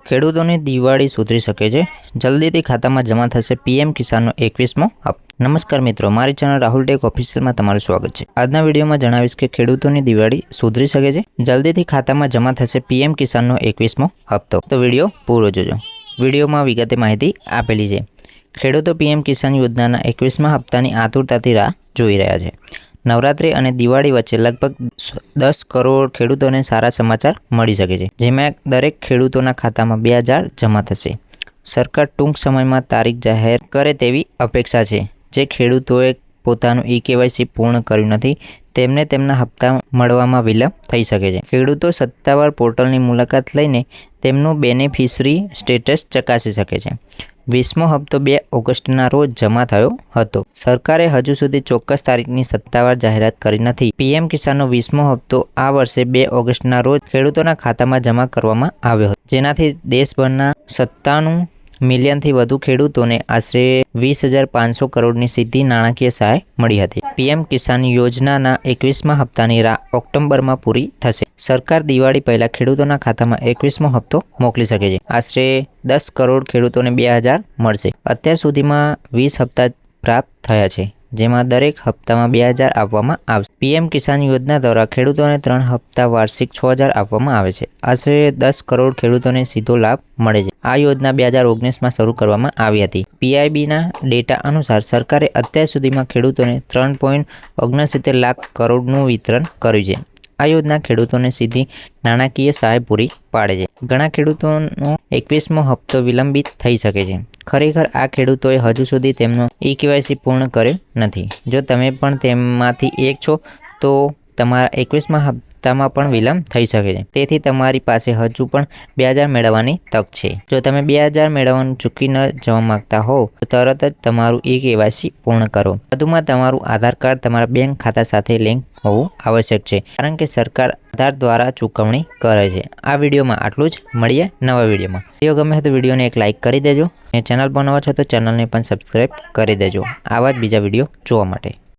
ખેડૂતોની દિવાળી સુધરી શકે છે, જલ્દીથી ખાતામાં જમા થશે પીએમ કિસાનનો 21મો હપ્તો। નમસ્કાર મિત્રો, મારી ચેનલ રાહુલ ટેક ઓફિશિયલમાં તમારું સ્વાગત છે। આજના વિડીયોમાં જણાવીશ કે ખેડૂતોની દિવાળી સુધરી શકે છે, જલ્દીથી ખાતામાં જમા થશે પીએમ કિસાનનો 21મો હપ્તો। તો વિડીયો પૂરો જોજો। વિડીયોમાં વિગતે માહિતી આપેલી છે। ખેડૂતો પીએમ કિસાન યોજનાના 21મા હપ્તાની આતુરતાથી રાહ જોઈ રહ્યા છે। નવરાત્રી અને દિવાળી વચ્ચે લગભગ 10 કરોડ ખેડૂતોને સારા સમાચાર મળી શકે છે, જેમાં દરેક ખેડૂતોના ખાતામાં 2000 જમા થશે। સરકાર ટૂંક સમયમાં તારીખ જાહેર કરે તેવી અપેક્ષા છે। જે ખેડૂતોએ પોતાનું ઈ-કેવાયસી પૂર્ણ કર્યું નથી તેમને તેમના હપ્તા મળવામાં વિલંબ થઈ શકે છે। ખેડૂતો સત્તાવાર પોર્ટલની મુલાકાત લઈને તેમનું બેનિફિશરી સ્ટેટસ ચકાસી શકે છે। 20મો હપ્તો 2 ઓગસ્ટના રોજ જમા થયો હતો। સરકારે હજુ સુધી ચોક્કસ તારીખની સત્તાવાર જાહેરાત કરી નથી। પીએમ કિસાનનો 20મો હપ્તો આ વર્ષે 2 ઓગસ્ટના રોજ ખેડૂતોના ખાતામાં જમા કરવામાં આવ્યો હતો, જેનાથી દેશભરના 97 મિલિયનથી વધુ ખેડૂતોને આશરે 20,500 કરોડની સીધી નાણાકીય સહાય મળી હતી। પીએમ કિસાન યોજનાના 21મા હપ્તાની રાહ ઓક્ટોબરમાં પૂરી થશે। સરકાર દિવાળી પહેલા ખેડૂતોના ખાતામાં 21મો હપ્તો મોકલી શકે છે। આશરે 10 કરોડ ખેડૂતોને 2000 મળશે। અત્યાર સુધીમાં 20 હપ્તા પ્રાપ્ત થયા છે, જેમાં દરેક હપ્તામાં 2000 આપવામાં આવશે। પીએમ કિસાન યોજના દ્વારા ખેડૂતોને 3 હપ્તા વાર્ષિક 6000 આપવામાં આવે છે। આશરે 10 કરોડ ખેડૂતોને સીધો લાભ મળે છે। આ યોજના 2019માં શરૂ કરવામાં આવી હતી। પીઆઈબીના ડેટા અનુસાર સરકારે અત્યાર સુધીમાં ખેડૂતોને 3.69 લાખ કરોડનું વિતરણ કર્યું છે। આ યોજના ખેડૂતોને સીધી નાણાકીય સહાય પૂરી પાડે છે। ઘણા ખેડૂતોનો 21મો હપ્તો વિલંબિત થઈ શકે છે। ખરેખર આ ખેડૂતોએ હજુ સુધી તેમનો ઈ-કેવાયસી પૂર્ણ કર્યો નથી। જો તમે પણ તેમાંથી એક છો તો તમારા 21મા હપ્તામાં પણ વિલંબ થઈ શકે છે, તેથી તમારી પાસે હજુ પણ 2000 મેળવવાની તક છે। જો તમે 2000 મેળવવાનું ચૂકી ન જવા માંગતા હો તો તરત જ તમારું ઈ-કેવાયસી પૂર્ણ કરો। વધુમાં તમારું આધાર કાર્ડ તમારા બેંક ખાતા સાથે લિંક હોવું આવશ્યક છે, કારણ કે સરકાર આધાર દ્વારા ચૂકવણી કરે છે। આ વિડીયોમાં આટલું જ, મળીએ નવા વિડીયોમાં। વિડીયો ગમે તો વિડીયોને એક લાઇક કરી દેજો અને ચેનલ પર નવા છો તો ચેનલને પણ સબસ્ક્રાઈબ કરી દેજો આવા જ બીજા વિડીયો જોવા માટે।